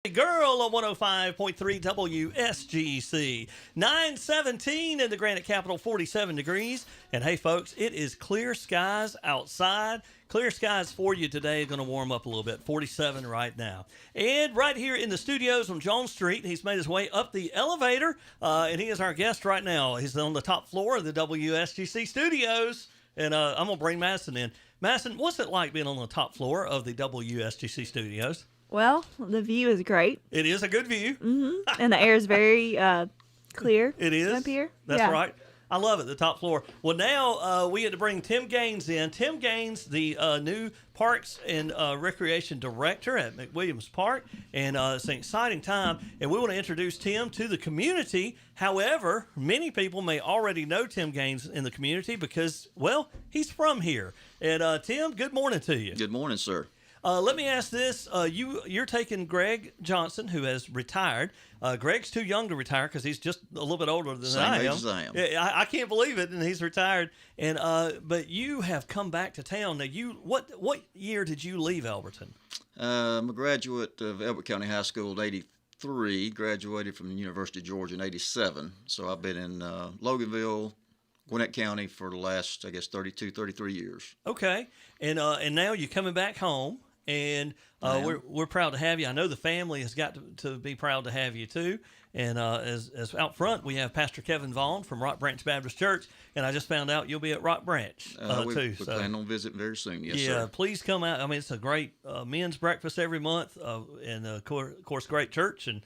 Girl on 105.3 WSGC. 917 in the Granite Capital, 47 degrees. And hey, folks, it is clear skies outside. Clear skies for you today. Going to warm up a little bit. 47 right now. And right here in the studios on Jones Street, he's made his way up the elevator, and he is our guest right now. He's on the top floor of the WSGC studios. And I'm going to bring Madison in. Madison, what's it like being on the top floor of the WSGC studios? Well, the view is great. It is a good view. Mm-hmm. And the air is very clear. It is. Up here. That's right. I love it, the top floor. Well, now we had to bring Tim Gaines in. Tim Gaines, the new Parks and Recreation Director at McWilliams Park. And it's an exciting time. And we want to introduce Tim to the community. However, many people may already know Tim Gaines in the community because, well, he's from here. And Tim, good morning to you. Good morning, sir. Let me ask this. You're taking Greg Johnson, who has retired. Greg's too young to retire because he's just a little bit older than Same I am. age as I am. I can't believe it, and he's retired. And but you have come back to town. Now, what year did you leave Alberton? I'm a graduate of Elbert County High School in '83. Graduated from the University of Georgia in '87. So I've been in Loganville, Gwinnett County for the last, I guess, 32, 33 years. Okay. And now you're coming back home. And we're proud to have you. I know the family has got to be proud to have you too. And as out front, we have Pastor Kevin Vaughan from Rock Branch Baptist Church. And I just found out you'll be at Rock Branch too. We plan on visiting very soon. Yes, yeah, sir. please come out. I mean, it's a great men's breakfast every month, and of course, great church and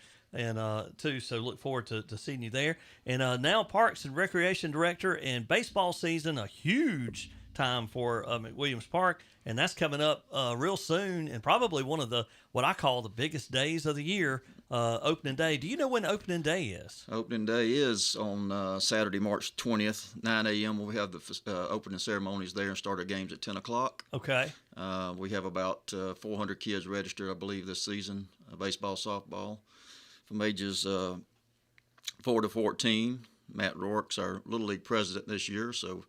too. So look forward to seeing you there. And now Parks and Recreation Director, and baseball season, a huge time for McWilliams Park, and that's coming up real soon, and probably one of what I call the biggest days of the year, opening day. Do you know when opening day is? Opening day is on Saturday, March 20th, 9 a.m. We have the opening ceremonies there and start our games at 10 o'clock. Okay. We have about 400 kids registered, I believe, this season, baseball, softball, from ages 4 to 14. Matt Rourke's our Little League president this year, so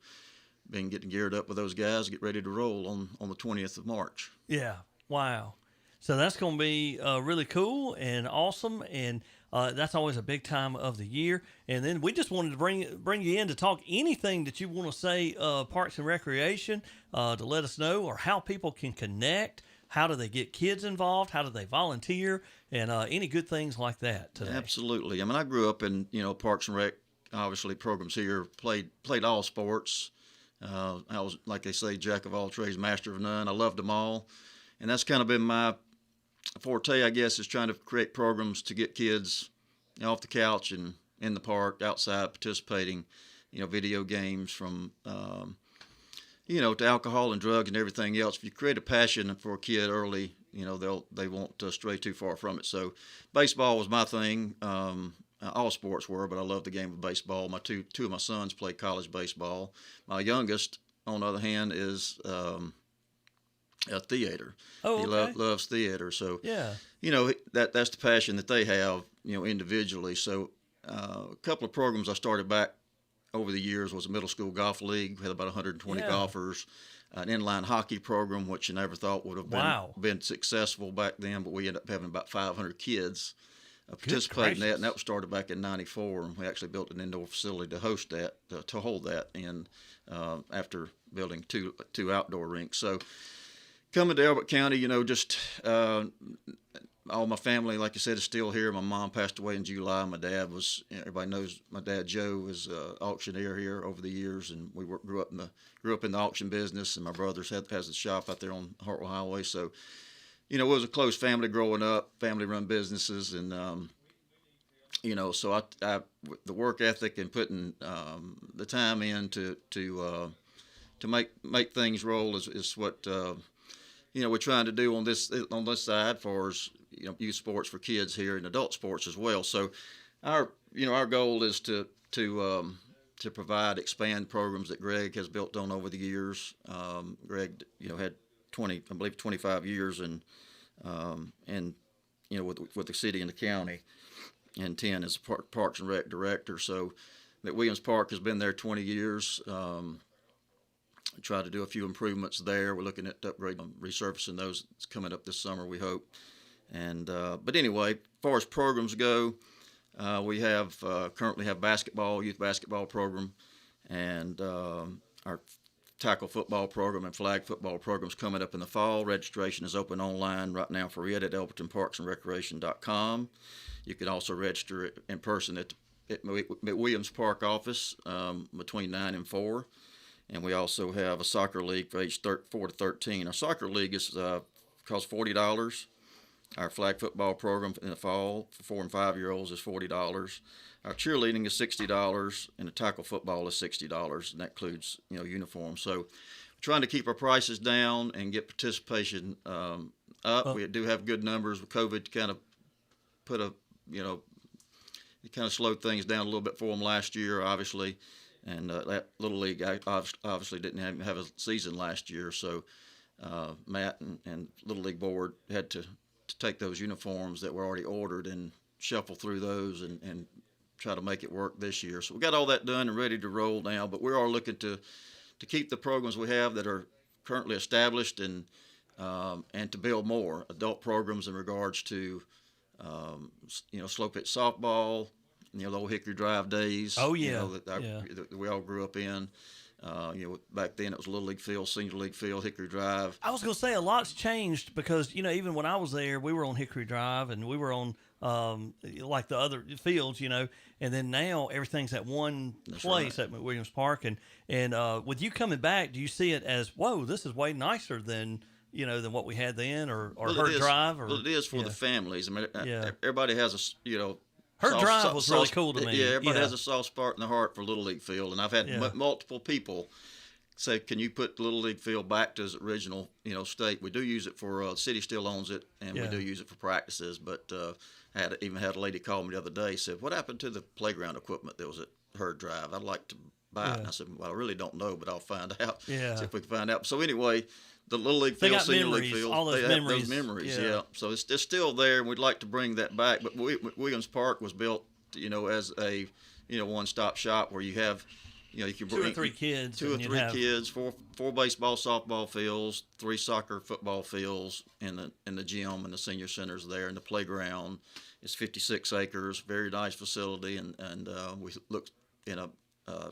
been getting geared up with those guys, get ready to roll on the 20th of March. Yeah, wow. So that's going to be really cool and awesome, and that's always a big time of the year. And then we just wanted to bring you in to talk anything that you want to say, Parks and Recreation, to let us know, or how people can connect. How do they get kids involved? How do they volunteer? And any good things like that today. Absolutely. I mean, I grew up in Parks and Rec, obviously programs here. Played all sports. I was, like they say, jack of all trades, master of none. I loved them all. And that's kind of been my forte, I guess, is trying to create programs to get kids off the couch and in the park, outside, participating, video games from, to alcohol and drugs and everything else. If you create a passion for a kid early, they won't stray too far from it. So baseball was my thing. All sports were, but I love the game of baseball. My two of my sons play college baseball. My youngest, on the other hand, is a theater. Oh, okay. He loves theater. So yeah, that's the passion that they have, individually. So a couple of programs I started back over the years was a middle school golf league. We had about 120 golfers. An inline hockey program, which I never thought would have been successful back then, but we ended up having about 500 kids participate in that, and that was started back in '94, and we actually built an indoor facility to host that, to hold that, and after building two outdoor rinks. So coming to Elbert County, just all my family, like I said, is still here. My mom passed away in July. My dad everybody knows my dad Joe was an auctioneer here over the years, and we grew up in the auction business, and my brother has a shop out there on Hartwell Highway. So it was a close family growing up, family-run businesses, and so I the work ethic and putting the time in to make things roll is what we're trying to do on this side, for as youth sports for kids here and adult sports as well. So our goal is to provide, expand programs that Greg has built on over the years. Greg had 25 years and with the city and the county, and 10 as Parks and Rec director. So McWilliams Park has been there 20 years. Try to do a few improvements there. We're looking at upgrading, resurfacing those. It's coming up this summer, we hope. And but anyway, as far as programs go, we have currently have youth basketball program, and our tackle football program and flag football programs coming up in the fall. Registration is open online right now for it at elbertonparksandrecreation.com. You can also register in person at Williams Park office between 9 and 4. And we also have a soccer league for age 4 to 13. Our soccer league costs $40. Our flag football program in the fall for 4 and 5-year-olds is $40. Our cheerleading is $60, and the tackle football is $60, and that includes uniforms. So we're trying to keep our prices down and get participation up. We do have good numbers. With COVID kind of put it kind of slowed things down a little bit for them last year, obviously. And that Little League obviously didn't have a season last year, so Matt and Little League Board had to take those uniforms that were already ordered and shuffle through those and try to make it work this year. So we got all that done and ready to roll now, but we are looking to keep the programs we have that are currently established and to build more adult programs in regards to slow pitch softball, the old Hickory Drive days. Oh yeah, that we all grew up in. Back then it was Little League field, Senior League field, Hickory Drive. I was going to say a lot's changed because even when I was there, we were on Hickory Drive and we were on like the other fields, and then now everything's at one place at McWilliams Park. And with you coming back, do you see it as, whoa, this is way nicer than what we had then, or Herd Drive? Or it is for the families. I mean, everybody has Herd Drive was really cool to me. Yeah, everybody has a soft spot in the heart for Little League field, and I've had multiple people say, "Can you put Little League field back to its original, state?" We do use it for the city still owns it, and we do use it for practices. But I even had a lady call me the other day, said, "What happened to the playground equipment that was at Herd Drive? I'd like to buy it." And I said, "Well, I really don't know, but I'll find out. See if we can find out." So anyway, the Little League field, Senior League field, all those have those memories. Yeah. So it's still there, and we'd like to bring that back. But Williams Park was built, as a one-stop shop where you have, you can bring 2 or 3 kids, kids, four baseball, softball fields, 3 soccer, football fields in the gym and the senior centers there, and the playground is 56 acres, very nice facility, and we look in a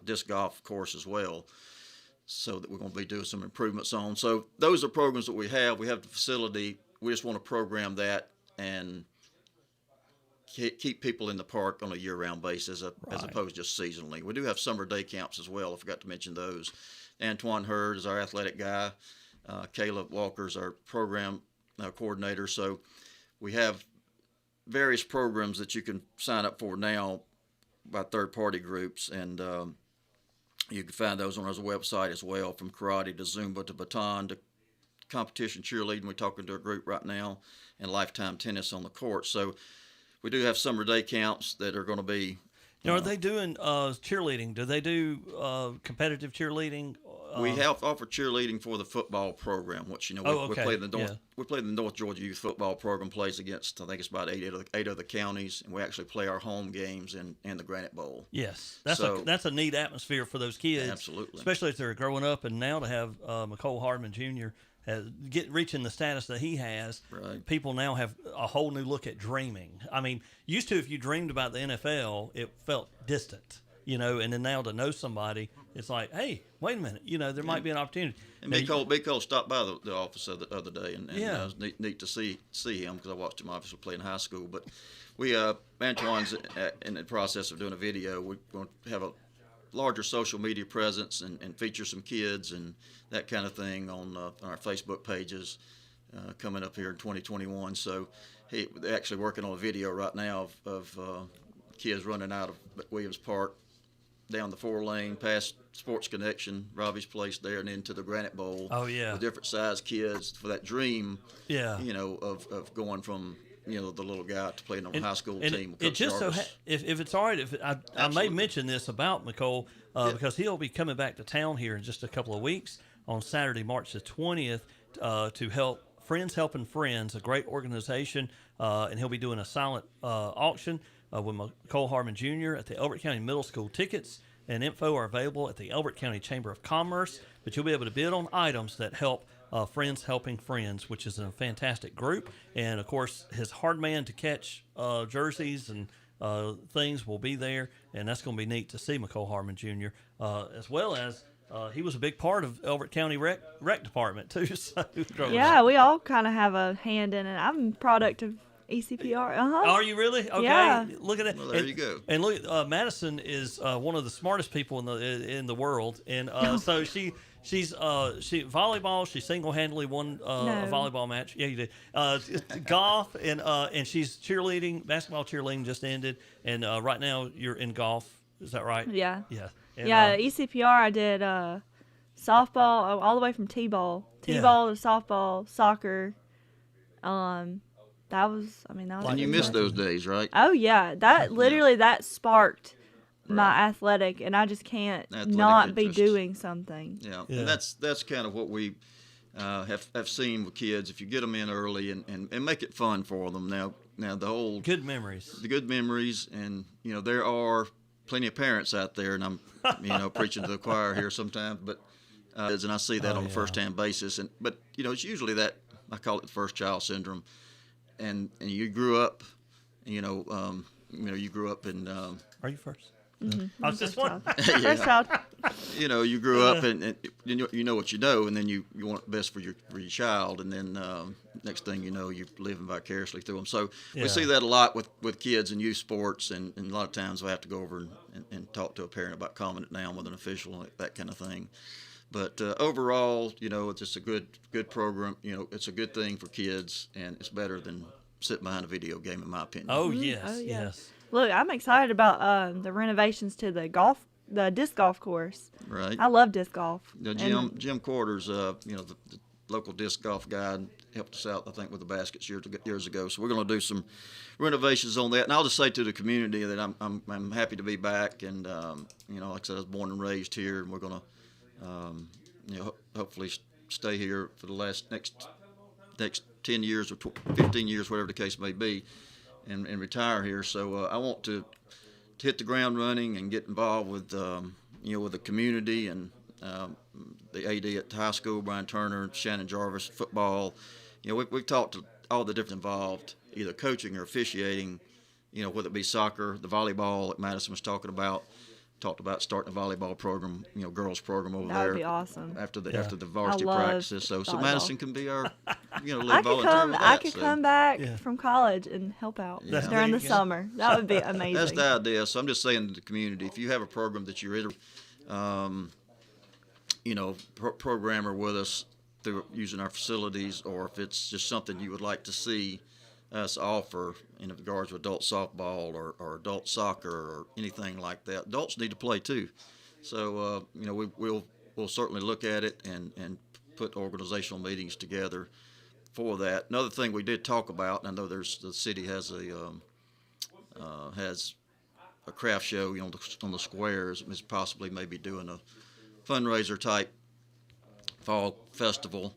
disc golf course as well. So that we're going to be doing some improvements on. So those are programs that we have. We have the facility. We just want to program that and keep people in the park on a year-round basis as opposed to just seasonally. We do have summer day camps as well. I forgot to mention those. Antoine Hurd is our athletic guy. Caleb Walker is our program coordinator. So we have various programs that you can sign up for now by third-party groups, and you can find those on our website as well, from karate to Zumba to baton to competition cheerleading. We're talking to a group right now, and lifetime tennis on the court. So we do have summer day camps that are going to be. Now, are they doing cheerleading? Do they do competitive cheerleading? We have offered cheerleading for the football program, which we play the North. We play the North Georgia Youth Football Program. Plays against, I think it's about 8 other counties, and we actually play our home games in the Granite Bowl. Yes, that's a neat atmosphere for those kids. Absolutely, especially if they're growing up, and now to have McCole Hardman Jr. Reaching the status that he has. Right. People now have a whole new look at dreaming. I mean, used to, if you dreamed about the NFL, it felt distant. And then now to know somebody, it's like, hey, wait a minute, there might be an opportunity. And Big Cole stopped by the office the other day, and it was neat to see him, because I watched him obviously play in high school. But we Antoine's in the process of doing a video. We're going to have a larger social media presence and feature some kids and that kind of thing on our Facebook pages coming up here in 2021. So they're actually working on a video right now of kids running out of Williams Park, down the 4-lane, past Sports Connection, Robbie's place there, and into the Granite Bowl. Oh, yeah. With different size kids for that dream, of going from, the little guy to playing on a high school team. It just so if it's all right, I may mention this about McCole, because he'll be coming back to town here in just a couple of weeks on Saturday, March the 20th, to help Friends Helping Friends, a great organization, and he'll be doing a silent auction with McCole Hardman Jr. at the Elbert County Middle School. Tickets and info are available at the Elbert County Chamber of Commerce, but you'll be able to bid on items that help Friends Helping Friends, which is a fantastic group. And of course, his hard man to catch jerseys and things will be there, and that's going to be neat to see McCole Harmon Jr. As well as he was a big part of Elbert County rec department too. So Yeah, we all kind of have a hand in it. I'm a product of ECPR. Are you really? Okay. Yeah. Look at that. Well, there you go. And look, Madison is one of the smartest people in the world, and so she's volleyball. She single-handedly won a volleyball match. Yeah, you did. Golf and she's cheerleading. Basketball cheerleading just ended, and right now you're in golf. Is that right? Yeah. Yeah. And, Yeah, ECPR, I did softball, all the way from T-ball. T-ball to softball, soccer. That was And a you good missed time. those days, right? Oh, yeah. That sparked my athletic, and I just can't Athletic not be interest. doing something. Yeah, Yeah. and that's kind of what we have seen with kids. If you get them in early and make it fun for them. Now the good memories. good memories, and there are plenty of parents out there, and I'm preaching to the choir here sometimes, but and I see that on a first-hand basis, but it's usually that I call it the first child syndrome, and you grew up, you grew up in. Are you first? Mm-hmm. I was just one. First child. You grew up and you know what you know, and then you want the best for your child, and then next thing you know, you're living vicariously through them. So we see that a lot with kids in youth sports, and a lot of times we have to go over and talk to a parent about calming it down with an official, that kind of thing. But overall, it's just a good program. It's a good thing for kids, and it's better than sitting behind a video game, in my opinion. Oh yes, Oh, yeah. yes. Look, I'm excited about the renovations to the disc golf course. Right. I love disc golf. Jim Quarters, the local disc golf guy, helped us out, I think, with the baskets years ago. So we're going to do some renovations on that. And I'll just say to the community that I'm happy to be back. And like I said, I was born and raised here, and we're going to hopefully stay here for the next 10 years or 15 years, whatever the case may be, and retire here. So I want to hit the ground running and get involved with with the community and the AD at the high school, Brian Turner, Shannon Jarvis, football. We've talked to all the different involved, either coaching or officiating. Whether it be soccer, the volleyball that Madison was talking about. Talked about starting a volleyball program, girls program over That there. would be awesome. After the varsity I love practices. So volleyball. Madison can be our lead I volunteer with that. I could come back Yeah. from college and help out Yeah. during There the you go. summer. That would be amazing. That's the idea. So I'm just saying to the community, if you have a program that you're programmer with us through using our facilities, or if it's just something you would like to see us offer in regards to adult softball or adult soccer or anything like that. Adults need to play too. So we'll certainly look at it and put organizational meetings together for that. Another thing we did talk about, and I know the city has a craft show on the squares, is possibly maybe doing a fundraiser type fall festival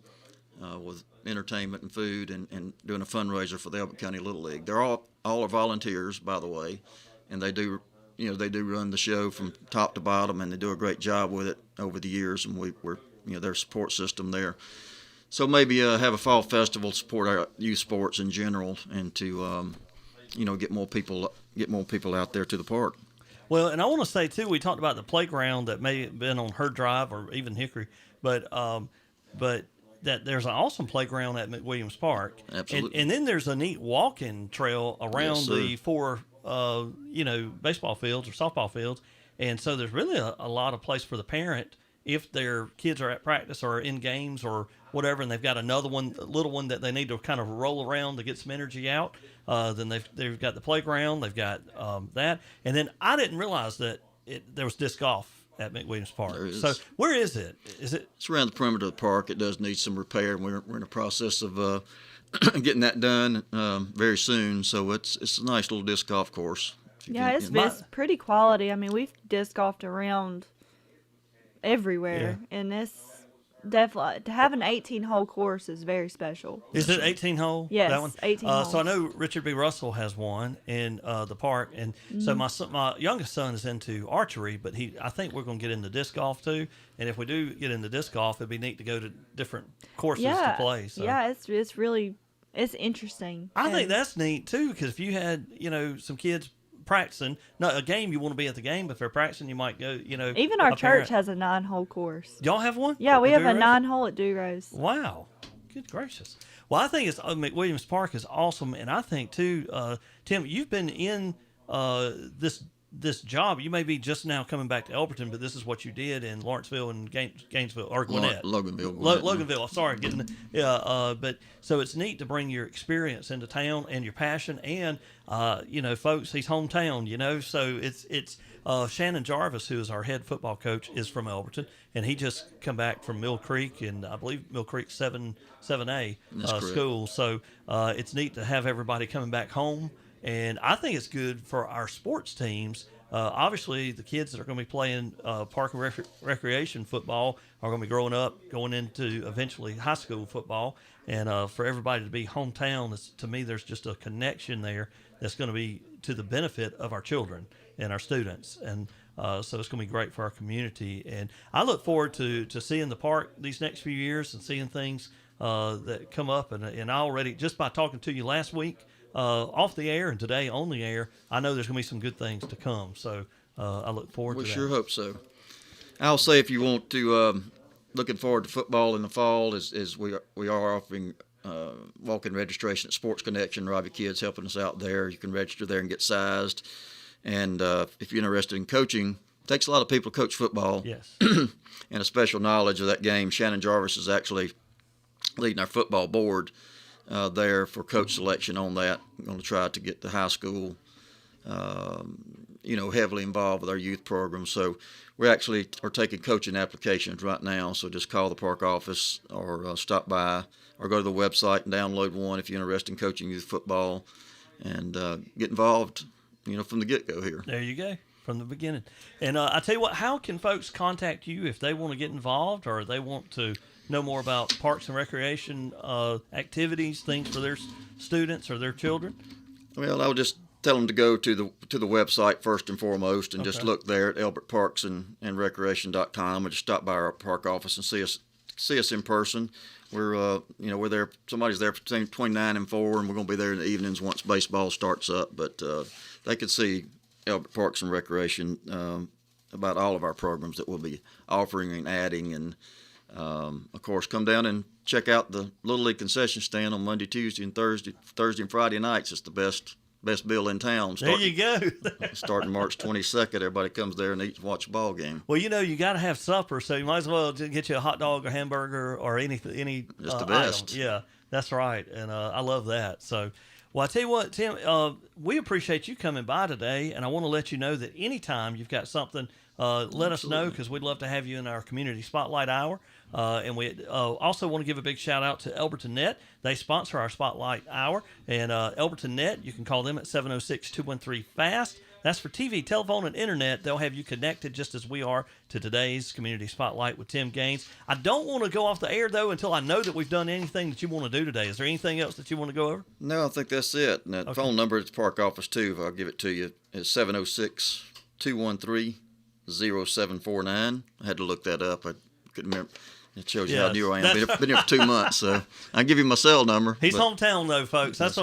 with entertainment and food, and doing a fundraiser for the Elbert County Little League. They're all are volunteers, by the way, and they do run the show from top to bottom, and they do a great job with it over the years, and we're their support system there. So maybe have a fall festival to support our youth sports in general, and to get more people out there to the park. Well, and I want to say too, we talked about the playground that may have been on Herd Drive or even Hickory, but that there's an awesome playground at McWilliams Park. Absolutely. And then there's a neat walking trail around Yes, the sir. 4 baseball fields or softball fields, and so there's really a lot of place for the parent if their kids are at practice or in games or whatever, and they've got another one, a little one that they need to kind of roll around to get some energy out. Then they've got the playground, they've got that, and then I didn't realize that there was disc golf at McWilliams Park. There is. So where is it? Is it? It's around the perimeter of the park. It does need some repair, and we're in the process of getting that done very soon. So it's a nice little disc golf course. Yeah, it's pretty quality. I mean, we've disc golfed around everywhere, and it's definitely to have an 18-hole course is very special. Is it 18 hole? Yes, that one? 18 So I holes. know Richard B. Russell has one in the park, and so my youngest son is into archery, but I think we're going to get into disc golf too. And if we do get into disc golf, it'd be neat to go to different courses to play. So. Yeah, it's really interesting. I think And- that's neat too, because if you had some kids practicing, not a game, you want to be at the game, but if they're practicing, you might go. even our a parent- church has a 9-hole course. Y'all have one? Yeah, we At have a Dewey 9-hole at Dewrose. Wow. Good gracious. Well, I think McWilliams Park is awesome, and I think too, Tim, you've been in this job. You may be just now coming back to Elberton, but this is what you did in Lawrenceville and Gainesville or Gwinnett. Loganville. Loganville. Sorry, but so it's neat to bring your experience into town and your passion, and folks, he's hometown. So it's Shannon Jarvis, who is our head football coach, is from Elberton, and he just come back from Mill Creek, and I believe Mill Creek 7A school. So it's neat to have everybody coming back home. And I think it's good for our sports teams. Obviously, the kids that are going to be playing park and recreation football are going to be growing up, going into eventually high school football. And for everybody to be hometown, to me, there's just a connection there that's going to be to the benefit of our children and our students. And so it's going to be great for our community. And I look forward to seeing the park these next few years and seeing things that come up. And I already, just by talking to you last week, off the air and today on the air, I know there's going to be some good things to come. So I look forward to that. We sure hope so. I'll say if you want to, looking forward to football in the fall, is we are offering walk-in registration at Sports Connection. Robbie Kidd's helping us out there. You can register there and get sized. And if you're interested in coaching, it takes a lot of people to coach football. Yes. And a special knowledge of that game. Shannon Jarvis is actually leading our football board there for coach selection on that. I'm going to try to get the high school, heavily involved with our youth program. So we actually are taking coaching applications right now. So just call the park office or stop by or go to the website and download one if you're interested in coaching youth football and get involved, from the get-go here. There you go. From the beginning. And I tell you what, how can folks contact you if they want to get involved or they want to know more about parks and recreation activities, things for their students or their children? Well, I would just tell them to go to the website first and foremost and just look there at elbertparksandrecreation.com or just stop by our park office and see us in person. We're we're there. Somebody's there between 9 and 4, and we're going to be there in the evenings once baseball starts up. But they could see Elbert Parks and Recreation about all of our programs that we'll be offering and adding. And, of course, come down and check out the Little League concession stand on Monday, Tuesday, and Thursday and Friday nights. It's the best bill in town. There you go. Starting March 22nd, everybody comes there and eats and watch a ball game. Well, you got to have supper, so you might as well get you a hot dog or hamburger or any Just the best. item. Yeah, that's right, and I love that. So, well, I tell you what, Tim, we appreciate you coming by today, and I want to let you know that anytime you've got something, let us know because we'd love to have you in our Community Spotlight Hour. And we also want to give a big shout out to Elberton Net. They sponsor our Spotlight Hour. And Elberton Net, you can call them at 706-213-FAST. That's for TV, telephone, and internet. They'll have you connected just as we are to today's Community Spotlight with Tim Gaines. I don't want to go off the air, though, until I know that we've done anything that you want to do today. Is there anything else that you want to go over? No, I think that's it. And that phone number at the park office, too, if I'll give it to you, is 706-213-0749. I had to look that up. I couldn't remember. It shows you how new I am. Been here for 2 months, so I'll give you my cell number. He's hometown, though, folks. That's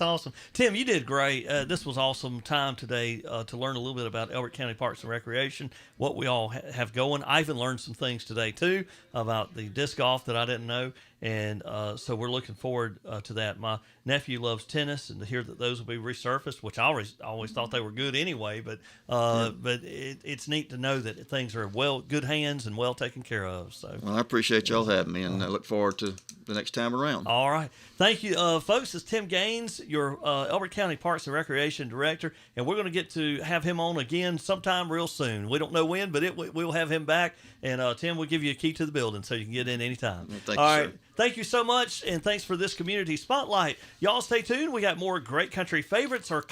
awesome. Tim, you did great. This was awesome time today to learn a little bit about Elbert County Parks and Recreation, what we all have going. I even learned some things today, too, about the disc golf that I didn't know. And so we're looking forward to that. My nephew loves tennis, and to hear that those will be resurfaced, which I always thought they were good anyway. But it's neat to know that things are good hands and well taken care of. So, well, I appreciate y'all having me, and I look forward to the next time around. All right, thank you, folks. It's Tim Gaines, your Elbert County Parks and Recreation Director, and we're going to get to have him on again sometime real soon. We don't know when, but we'll have him back. And Tim will give you a key to the building so you can get in anytime. Well, thank All you, right. sir. Thank you so much, and thanks for this Community Spotlight. Y'all stay tuned. We got more great country favorites are